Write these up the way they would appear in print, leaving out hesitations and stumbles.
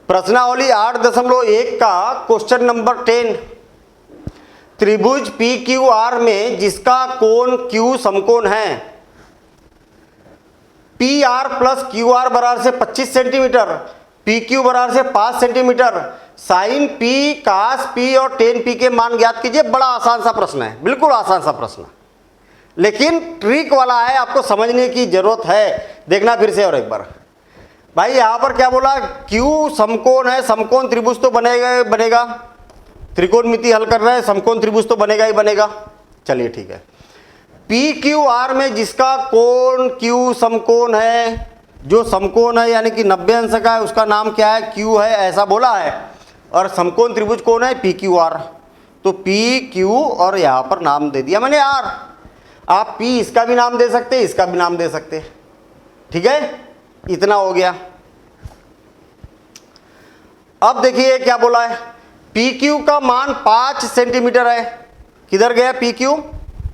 प्रश्नावली 8.1 का question number 10, त्रिभुज पी क्यू आर में जिसका कोण क्यू समकोण है, P R plus Q are बराबर से 25 सेंटीमीटर, पी क्यू बराबर से 5 सेंटीमीटर, साइन पी, कास पी और टेन पी के मान ज्ञात कीजिए। बड़ा आसान सा प्रश्न है, बिल्कुल आसान सा प्रश्न, लेकिन ट्रिक वाला है, आपको समझने की जरूरत है। देखना फिर से और एक बार। भाई यहां पर क्या बोला, क्यू समकोण है, समकोण त्रिभुज तो बनेगा बनेगा, त्रिकोणमिति हल कर रहे हैं, समकोण त्रिभुज तो बनेगा ही बनेगा। चलिए ठीक है। पी क्यू आर में जिसका कोण क्यू समकोण है, जो समकोण है यानी कि 90 अंश का है, उसका नाम क्या है, क्यू है, ऐसा बोला है। और समकोण त्रिभुज कौन है, पी क्यू आर। तो पी क्यू और यहां पर नाम दे दिया मैंने आर। आप पी इसका भी नाम दे सकते, इसका भी नाम दे सकते, ठीक है। इतना हो गया। अब देखिए क्या बोला है, पी क्यू का मान 5 सेंटीमीटर है। किधर गया पी क्यू,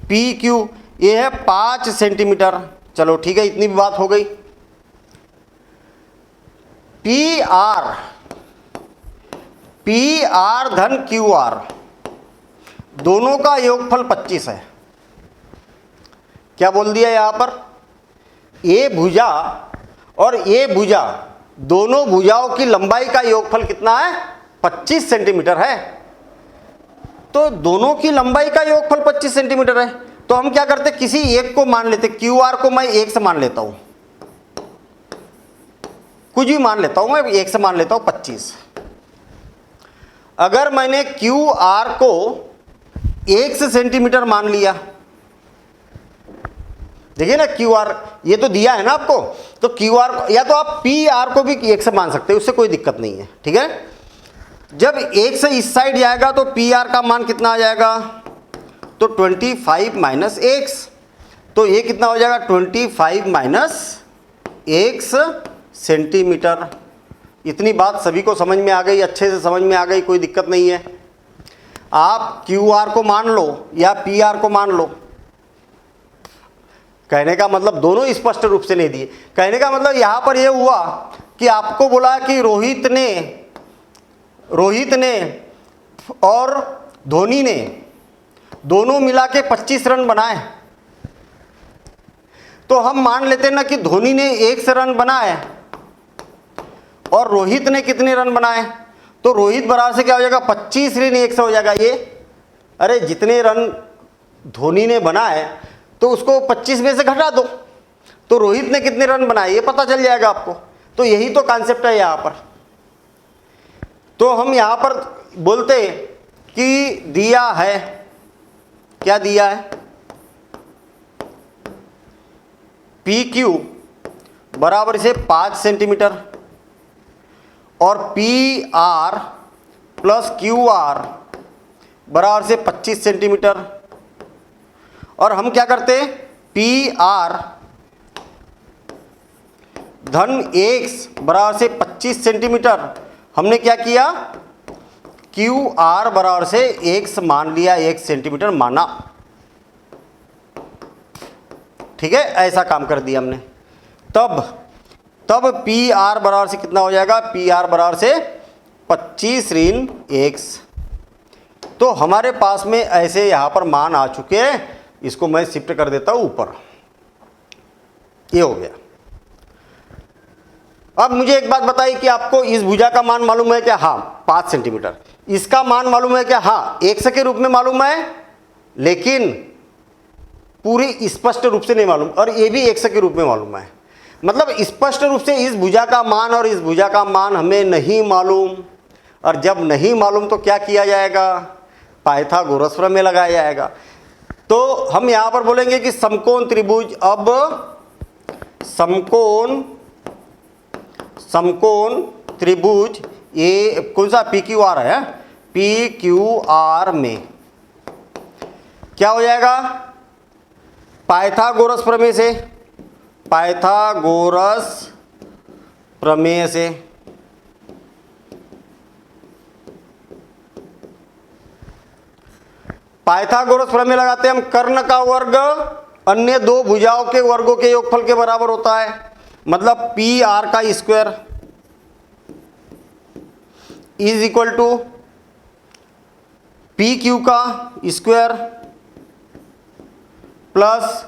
पी क्यू ये है 5 सेंटीमीटर। चलो ठीक है, इतनी भी बात हो गई। पी आर धन क्यू आर दोनों का योगफल 25 है। क्या बोल दिया यहां पर, ए भुजा और ए भुजा दोनों भुजाओं की लंबाई का योगफल कितना है, 25 सेंटीमीटर है। तो दोनों की लंबाई का योगफल 25 सेंटीमीटर है। तो हम क्या करते, किसी एक को मान लेते, क्यू आर को मैं 1 से मान लेता हूं, कुछ भी मान लेता हूं मैं, 1 से मान लेता हूं 25। अगर मैंने क्यू आर को 1 सेंटीमीटर मान लिया, देखिए ना क्यू आर ये तो दिया है ना आपको, तो क्यू आर या तो आप पी आर को भी 1 से मान सकते हैं, उससे कोई दिक्कत नहीं है, ठीक है। जब 1 से इस साइड जाएगा तो पी आर का मान कितना आ जाएगा, तो 25 माइनस एक्स, तो ये कितना हो जाएगा 25 माइनस एक्स सेंटीमीटर। इतनी बात सभी को समझ में आ गई, अच्छे से समझ में आ गई, कोई दिक्कत नहीं है। आप क्यू आर को मान लो या पी आर को मान लो, कहने का मतलब दोनों स्पष्ट रूप से नहीं दिए। कहने का मतलब यहां पर यह हुआ कि आपको बोला कि रोहित ने और धोनी ने दोनों मिला के 25 रन बनाए। तो हम मान लेते हैं ना कि धोनी ने 1 रन बनाए और रोहित ने कितने रन बनाए, तो रोहित बराबर से क्या हो जाएगा, 25 ऋण 1 से हो जाएगा ये। अरे जितने रन धोनी ने बनाए तो उसको 25 में से घटा दो, तो रोहित ने कितने रन बनाए ये पता चल जाएगा आपको। तो यही तो कॉन्सेप्ट है यहाँ पर। तो हम यहाँ पर बोलते कि दिया है, क्या दिया है, पी क्यू बराबर से 5 सेंटीमीटर और P R plus Q are बराबर से 25 सेंटीमीटर। और हम क्या करते हैं, पी आर धन एक्स बराबर से 25 सेंटीमीटर। हमने क्या किया, क्यू आर बराबर से एक्स मान लिया, 1 सेंटीमीटर माना, ठीक है, ऐसा काम कर दिया हमने। तब पी आर बराबर से कितना हो जाएगा, पी आर बराबर से 25 ऋण एक्स। तो हमारे पास में ऐसे यहां पर मान आ चुके हैं। इसको मैं शिफ्ट कर देता हूं ऊपर, ये हो गया। अब मुझे एक बात बताइए कि आपको इस भुजा का मान मालूम है क्या, हाँ 5 सेंटीमीटर। इसका मान मालूम है क्या, हाँ एक्स के रूप में मालूम है, लेकिन पूरी स्पष्ट रूप से नहीं मालूम। और ये भी एक्स के रूप में मालूम है, मतलब स्पष्ट रूप से इस भुजा का मान और इस भुजा का मान हमें नहीं मालूम। और जब नहीं मालूम तो क्या किया जाएगा, पाइथागोरस प्रमेय लगाया जाएगा। तो हम यहां पर बोलेंगे कि समकोण त्रिभुज, अब समकोण त्रिभुज ये कौन सा, पी क्यू आर है, पी क्यू आर में क्या हो जाएगा, पाइथागोरस प्रमेय से, पाइथागोरस प्रमेय से पाइथागोरस प्रमेय लगाते हैं हम, कर्ण का वर्ग अन्य दो भुजाओं के वर्गों के योगफल के बराबर होता है। मतलब पी आर का square is equal to P Q का स्क्वायर प्लस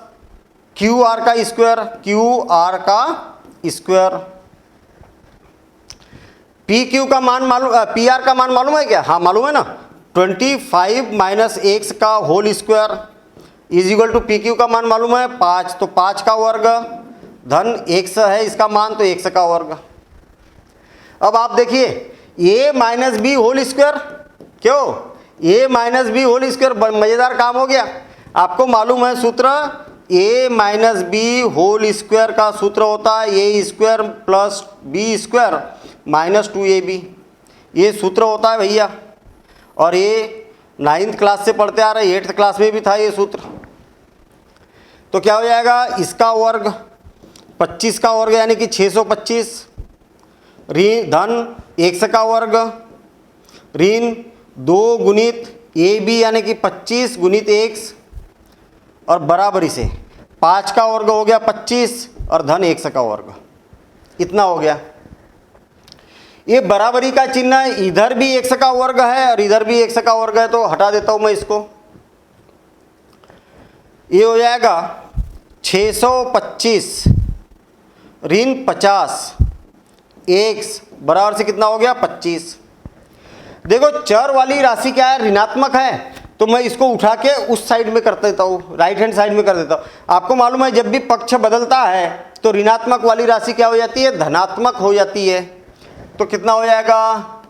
क्यू आर का स्क्वायर, क्यू आर का स्क्वायर। पी क्यू का मान मालूम, पी आर का मान मालूम है क्या? हाँ मालूम है ना, 25 माइनस एक्स का whole square is equal to P Q का मान मालूम है 5, तो 5 का वर्ग धन एक्स है इसका मान, तो एक्स का वर्ग। अब आप देखिए a minus b whole square, क्यों a minus b whole square, मज़ेदार काम हो गया। आपको मालूम है सूत्र, a minus b whole square का सूत्र होता है a square plus b square minus 2ab, ये सूत्र होता है भैया। और ये 9th क्लास से पढ़ते आ रहे, 8th क्लास में भी था ये सूत्र। तो क्या हो जाएगा, इसका वर्ग 25 का वर्ग यानी कि 625 ऋण धन एक्स का वर्ग ऋण 2 गुणित ए बी यानी कि 25 गुणित एक्स और बराबरी से 5 का वर्ग हो गया 25 और धन एक्स का वर्ग, इतना हो गया। ये बराबरी का चिन्ह है, इधर भी एक्स का वर्ग है और इधर भी एक्स का वर्ग है, तो हटा देता हूं मैं इसको। ये हो जाएगा 625 ऋण 50 एक्स बराबर से कितना हो गया 25। देखो चर वाली राशि क्या है, ऋणात्मक है, तो मैं इसको उठा के उस साइड में कर देता हूँ, राइट हैंड साइड में कर देता हूँ। आपको मालूम है जब भी पक्ष बदलता है तो ऋणात्मक वाली राशि क्या हो जाती है, धनात्मक हो जाती है। तो कितना हो जाएगा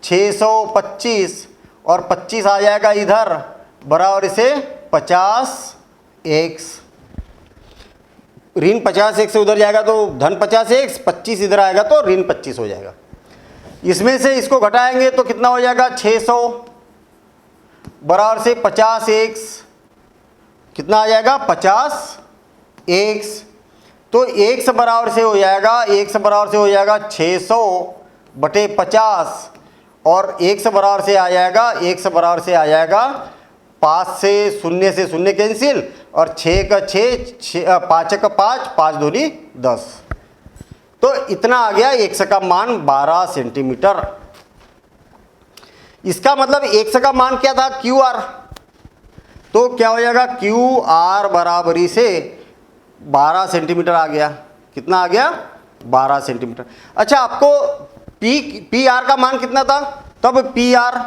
625 और 25 आ जाएगा इधर बराबर से 50 एक्स, ऋण 50 एक्स से उधर जाएगा तो धन 50 एक्स, 25 इधर आएगा तो ऋण 25 हो जाएगा। इसमें से इसको घटाएंगे तो कितना हो जाएगा 600 बराबर से 50 एक्स, कितना आ जाएगा 50 एक्स। तो एक्स बराबर से हो जाएगा, एक्स बराबर से हो जाएगा 600 बटे 50 और एक्स बराबर से आ जाएगा, एक्स बराबर से आ जाएगा 5 से शून्य कैंसिल और 6 का 6, 5 का 5, 5 दूनी 10, तो इतना आ गया एक्स का मान 12 सेंटीमीटर। इसका मतलब एक्स का मान क्या था क्यू आर, तो क्या हो जाएगा क्यू आर बराबरी से 12 सेंटीमीटर आ गया, कितना आ गया 12 सेंटीमीटर। अच्छा आपको पी आर का मान कितना था, तब पी आर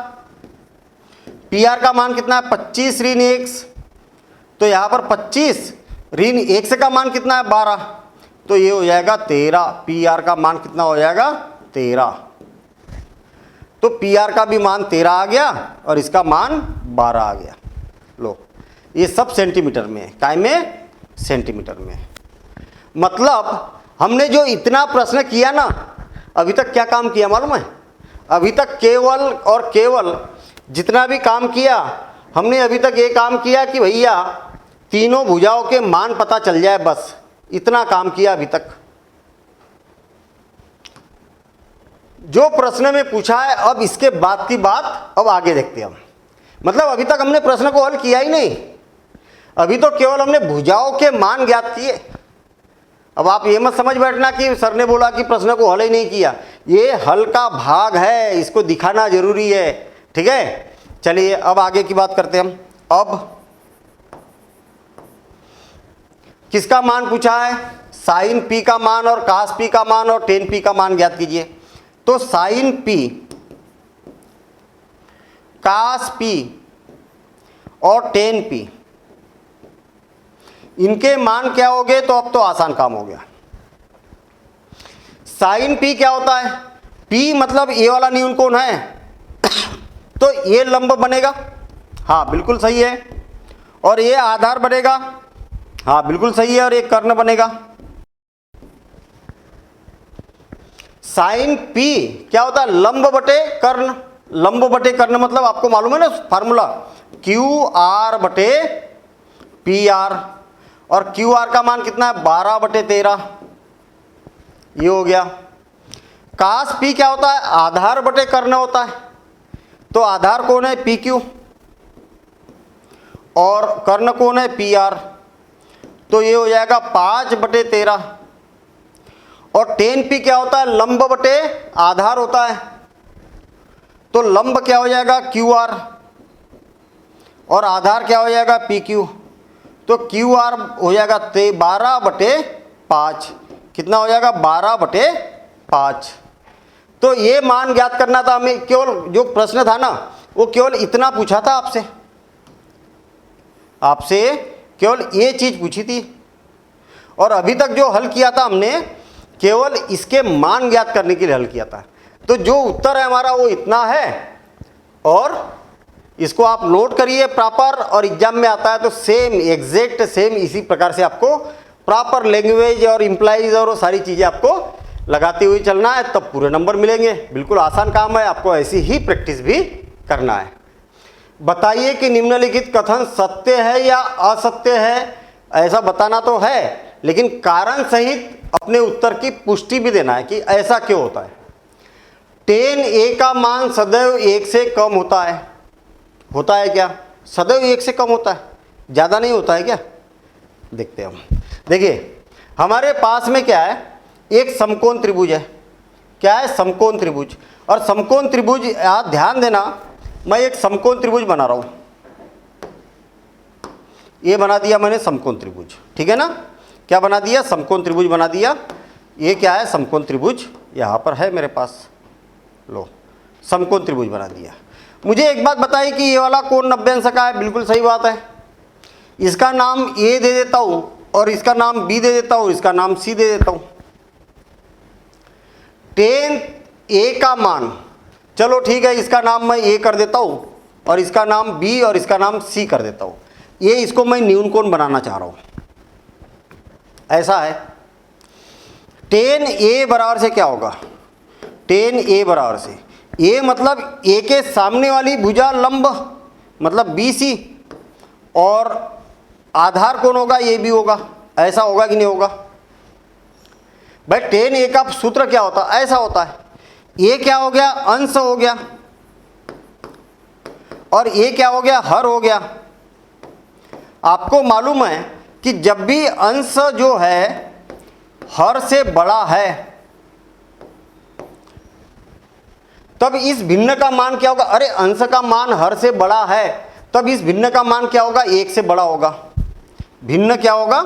का मान कितना है 25 ऋण एक्स, तो यहाँ पर 25 ऋण एक्स का मान कितना है 12, तो ये हो जाएगा 13। पी आर का मान कितना हो जाएगा 13, तो पी आर का भी मान 13 आ गया और इसका मान 12 आ गया। लो ये सब सेंटीमीटर में है, काय में सेंटीमीटर में। मतलब हमने जो इतना प्रश्न किया ना, अभी तक क्या काम किया मालूम है, अभी तक केवल और केवल जितना भी काम किया हमने अभी तक ये काम किया कि भैया तीनों भुजाओं के मान पता चल जाए, बस इतना काम किया अभी तक। जो प्रश्न में पूछा है अब इसके बाद की बात अब आगे देखते हैं हम। मतलब अभी तक हमने प्रश्न को हल किया ही नहीं, अभी तो केवल हमने भुजाओं के मान ज्ञात किए। अब आप ये मत समझ बैठना कि सर ने बोला कि प्रश्न को हल ही नहीं किया, ये हल का भाग है, इसको दिखाना जरूरी है, ठीक है। चलिए अब आगे की बात करते हैं हम। अब किसका मान पूछा है, साइन पी का मान और कास पी का मान और टेन पी का मान ज्ञात कीजिए। तो साइन पी, कास पी और टेन पी, इनके मान क्या हो गए, तो अब तो आसान काम हो गया। साइन पी क्या होता है, पी मतलब ये वाला न्यून कोण है, तो ये लंब बनेगा, हाँ बिल्कुल सही है, और ये आधार बनेगा, हाँ बिल्कुल सही है, और एक कर्ण बनेगा। साइन पी क्या होता है, लंब बटे कर्ण, लंब बटे कर्ण मतलब आपको मालूम है ना फार्मूला, क्यू आर बटे पी आर, और क्यू आर का मान कितना है 12 बटे 13, ये हो गया। कास पी क्या होता है, आधार बटे कर्ण होता है, तो आधार कौन है पी क्यू और कर्ण कौन है पी आर, तो ये हो जाएगा 5 बटे 13। और टेन पी क्या होता है, लंब बटे आधार होता है, तो लंब क्या हो जाएगा क्यू आर और आधार क्या हो जाएगा पी क्यू। तो क्यू आर हो जाएगा 12/5। कितना हो जाएगा 12/5। तो ये मान ज्ञात करना था हमें, केवल जो प्रश्न था ना वो केवल इतना पूछा था आपसे केवल ये चीज पूछी थी। और अभी तक जो हल किया था हमने केवल इसके मान ज्ञात करने के लिए हल किया था। तो जो उत्तर है हमारा वो इतना है, और इसको आप नोट करिए प्रॉपर, और एग्जाम में आता है तो सेम एग्जैक्ट सेम इसी प्रकार से आपको प्रॉपर लैंग्वेज और इंप्लाइज और वो सारी चीज़ें आपको लगाते हुए चलना है, तब पूरे नंबर मिलेंगे। बिल्कुल आसान काम है, आपको ऐसी ही प्रैक्टिस भी करना है। बताइए कि निम्नलिखित कथन सत्य है या असत्य है। ऐसा बताना तो है, लेकिन कारण सहित अपने उत्तर की पुष्टि भी देना है कि ऐसा क्यों होता है। 10a का मान सदैव 1 से कम होता है क्या? सदैव 1 से कम होता है, ज़्यादा नहीं होता है क्या? देखते हैं हम। देखिए हमारे पास में क्या है, एक समकोण त्रिभुज है। क्या है? समकोण त्रिभुज। और समकोण त्रिभुज, आप ध्यान देना, मैं एक समकोण त्रिभुज बना रहा हूं। ये बना दिया मैंने समकोण त्रिभुज, ठीक है ना? क्या बना दिया? समकोण त्रिभुज बना दिया। ये क्या है? समकोण त्रिभुज यहाँ पर है मेरे पास। लो, समकोण त्रिभुज बना दिया। मुझे एक बात बताइए कि ये वाला कोण 90 अंश का है। बिल्कुल सही बात है। इसका नाम ए दे देता हूं और इसका नाम बी दे देता हूं, इसका नाम सी दे देता हूं। 10a का मान, चलो ठीक है, इसका नाम मैं ए कर देता हूं और इसका नाम बी और इसका नाम सी कर देता हूं। ये इसको मैं न्यून कोण बनाना चाह रहा हूं। ऐसा है। 10a बराबर से क्या होगा? 10a बराबर से ए मतलब ए के सामने वाली भुजा लंब मतलब BC, और आधार कौन होगा? ये भी होगा। ऐसा होगा कि नहीं होगा भाई? 10a का सूत्र क्या होता है? ऐसा होता है। ये क्या हो गया? अंश हो गया, और ये क्या हो गया? हर हो गया। आपको मालूम है कि जब भी अंश जो है हर से बड़ा है, तब इस भिन्न का मान क्या होगा? अरे अंश का मान हर से बड़ा है, तब इस भिन्न का मान क्या होगा? 1 से बड़ा होगा। भिन्न क्या होगा?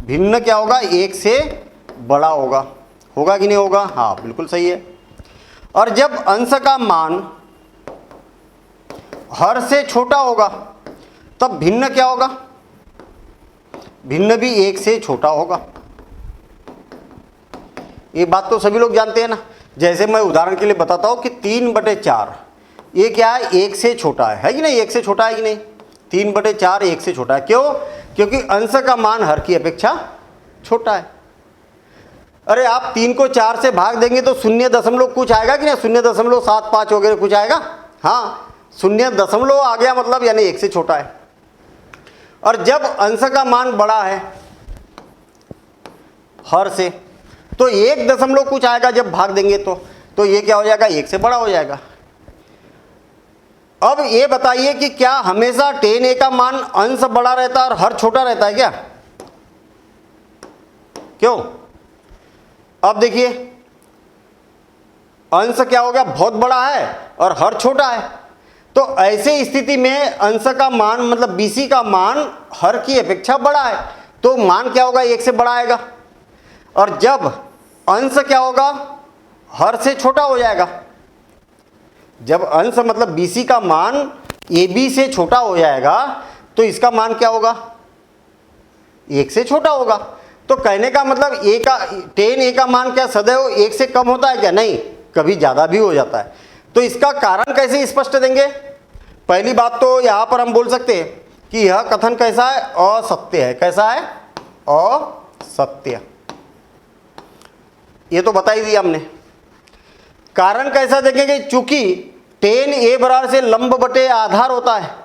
भिन्न क्या होगा? 1 से बड़ा होगा। होगा कि नहीं होगा? हाँ बिल्कुल सही है। और जब अंश का मान हर से छोटा होगा, तब भिन्न क्या होगा? भिन्न भी 1 से छोटा होगा। ये बात तो सभी लोग जानते हैं ना। जैसे मैं उदाहरण के लिए बताता हूं कि 3/4 ये क्या है? 1 से छोटा है कि नहीं? 1 से छोटा है कि नहीं? 3/4 1 से छोटा है। क्यों? क्योंकि अंश का मान हर की अपेक्षा छोटा है। अरे आप 3 को 4 से भाग देंगे तो 0 कुछ आएगा कि नहीं? 0.75 वगैरह कुछ आएगा? हाँ, 0 आ गया, मतलब यानी 1 से छोटा है। और जब अंश का मान बड़ा है हर से, तो 1 कुछ आएगा जब भाग देंगे तो ये क्या हो जाएगा? 1 से बड़ा हो जाएगा। अब ये बताइए कि क्या हमेशा 10a का मान अंश बड़ा रहता है और हर छोटा रहता है क्या? क्यों? अब देखिए, अंश क्या हो गया? बहुत बड़ा है और हर छोटा है। तो ऐसे स्थिति में अंश का मान मतलब BC का मान हर की अपेक्षा बड़ा है, तो मान क्या होगा? 1 से बड़ा आएगा। और जब अंश क्या होगा? हर से छोटा हो जाएगा। जब अंश मतलब BC का मान AB से छोटा हो जाएगा, तो इसका मान क्या होगा? 1 से छोटा होगा। तो कहने का मतलब 10a का मान क्या सदैव 1 से कम होता है क्या? नहीं, कभी ज़्यादा भी हो जाता है। तो इसका कारण कैसे स्पष्ट देंगे? पहली बात तो यहाँ पर हम बोल सकते हैं कि यह कथन कैसा है? असत्य है। कैसा है? असत्य। ये तो बता ही दिया हमने। कारण कैसा देखेंगे? चूंकि 10a बराबर से लंब बटे आधार होता है,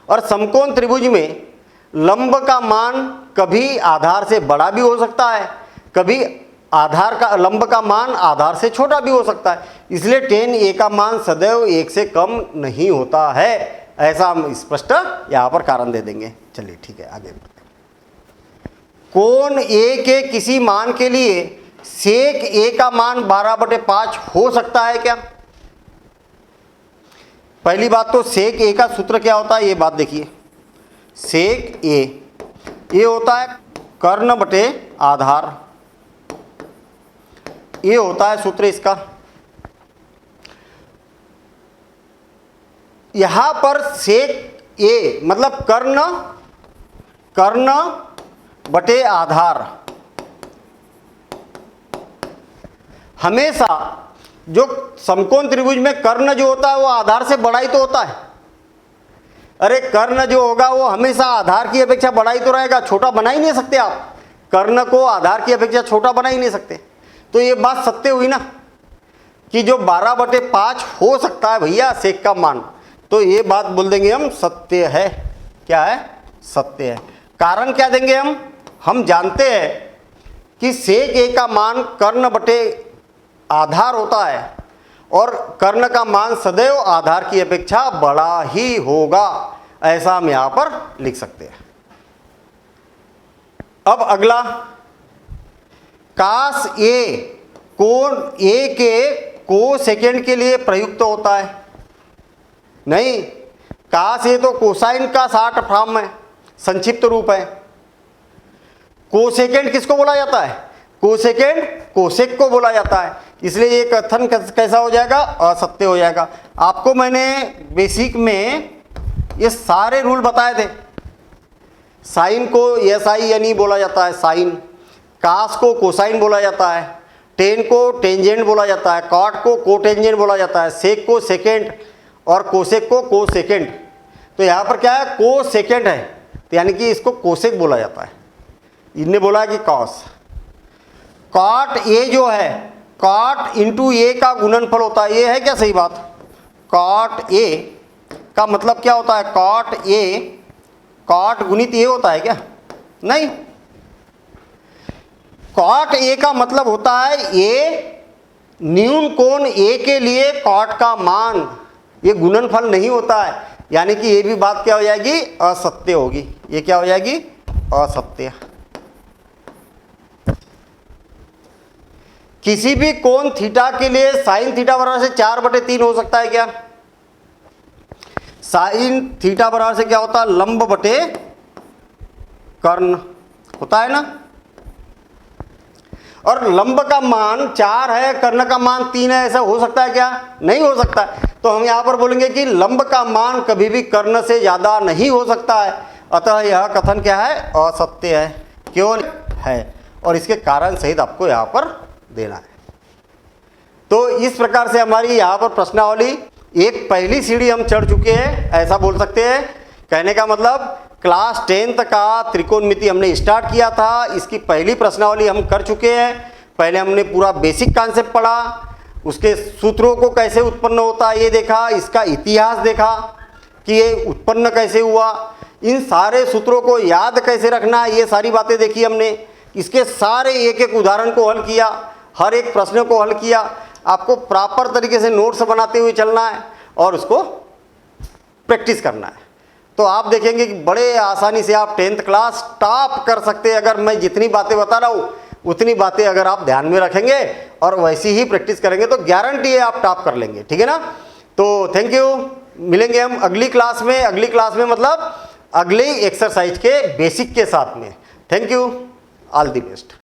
और समकोण त्रिभुज में लंब का मान कभी आधार से बड़ा भी हो सकता है, कभी लंब का मान आधार से छोटा भी हो सकता है। इसलिए 10a का मान सदैव 1 से कम नहीं होता है। ऐसा हम स्पष्ट यहाँ पर कारण दे देंगे। चलिए ठीक है, आगे बढ़ते हैं। कोण a के किसी मान के लिए सेक a का मान 12/5 हो सकता है क्या? पहली बात तो सेक ए का सूत्र क्या होता है, ये बात देखिए। सेक ए ये होता है कर्ण बटे आधार, ये होता है सूत्र इसका। यहां पर सेक ए मतलब कर्ण बटे आधार। हमेशा जो समकोण त्रिभुज में कर्ण जो होता है वो आधार से बड़ा ही तो होता है। अरे कर्ण जो होगा वो हमेशा आधार की अपेक्षा बड़ा ही तो रहेगा, छोटा बना ही नहीं सकते आप। कर्ण को आधार की अपेक्षा छोटा बना ही नहीं सकते। तो ये बात सत्य हुई ना कि जो 12/5 हो सकता है भैया सेक का मान, तो ये बात बोल देंगे हम सत्य है। क्या है? सत्य है। कारण क्या देंगे हम जानते हैं कि सेक ए का मान कर्ण बटे आधार होता है और कर्ण का मान सदैव आधार की अपेक्षा बड़ा ही होगा, ऐसा हम यहां पर लिख सकते हैं। अब अगला, कास ए कोण ए के कोसेकेंड के लिए प्रयुक्त होता है? नहीं, कास ए तो कोसाइन का 60 फॉर्म है, संक्षिप्त रूप है। कोसेकेंड किसको बोला जाता है? कोसेकेंड कोसेक को बोला जाता है, इसलिए ये कथन कैसा हो जाएगा? असत्य हो जाएगा। आपको मैंने बेसिक में ये सारे रूल बताए थे। साइन को SINE बोला जाता है साइन, कास को कोसाइन बोला जाता है, टेन को टेंजेंट बोला जाता है, कॉट को कोटेंजेंट बोला जाता है, सेक को सेकेंड और कोसेक को कोसेकेंड। तो यहाँ पर क्या है? कोसेकेंड है, तो यानी कि इसको कोसेक बोला जाता है। इनने बोला है कि कॉस। कॉट ए जो है कॉट इंटू ए का गुणनफल होता है, ये है क्या सही बात? कॉट ए का मतलब क्या होता है? कॉट ए कॉट गुणित ए होता है क्या? नहीं, कॉट ए का मतलब होता है ए न्यून कोण ए के लिए कॉट का मान, ये गुणनफल नहीं होता है। यानी कि ये भी बात क्या हो जाएगी? असत्य होगी। ये क्या हो जाएगी? असत्य। किसी भी कोण थीटा के लिए साइन थीटा बराबर से 4/3 हो सकता है क्या? साइन थीटा बराबर से क्या होता है? लंब बटे कर्ण होता है ना। और लंब का मान 4 है, कर्ण का मान 3 है, ऐसा हो सकता है क्या? नहीं हो सकता है। तो हम यहां पर बोलेंगे कि लंब का मान कभी भी कर्ण से ज्यादा नहीं हो सकता है, अतः यह कथन क्या है? असत्य है। क्यों है? और इसके कारण सहित आपको यहां पर देना है। तो इस प्रकार से हमारी यहाँ पर प्रश्नावली एक पहली सीढ़ी हम चढ़ चुके हैं, ऐसा बोल सकते हैं। कहने का मतलब क्लास 10th का त्रिकोणमिति हमने स्टार्ट किया था, इसकी पहली प्रश्नावली हम कर चुके हैं। पहले हमने पूरा बेसिक कॉन्सेप्ट पढ़ा, उसके सूत्रों को कैसे उत्पन्न होता है ये देखा, इसका इतिहास देखा कि ये उत्पन्न कैसे हुआ, इन सारे सूत्रों को याद कैसे रखना है, ये सारी बातें देखी हमने। इसके सारे एक एक उदाहरण को हल किया, हर एक प्रश्न को हल किया। आपको प्रॉपर तरीके से नोट्स बनाते हुए चलना है और उसको प्रैक्टिस करना है। तो आप देखेंगे कि बड़े आसानी से आप 10th क्लास टॉप कर सकते हैं, अगर मैं जितनी बातें बता रहा हूँ उतनी बातें अगर आप ध्यान में रखेंगे और वैसी ही प्रैक्टिस करेंगे तो गारंटी है आप टॉप कर लेंगे। ठीक है ना? तो थैंक यू। मिलेंगे हम अगली क्लास में। अगली क्लास में मतलब अगले एक्सरसाइज के बेसिक के साथ में। Thank you, all the best.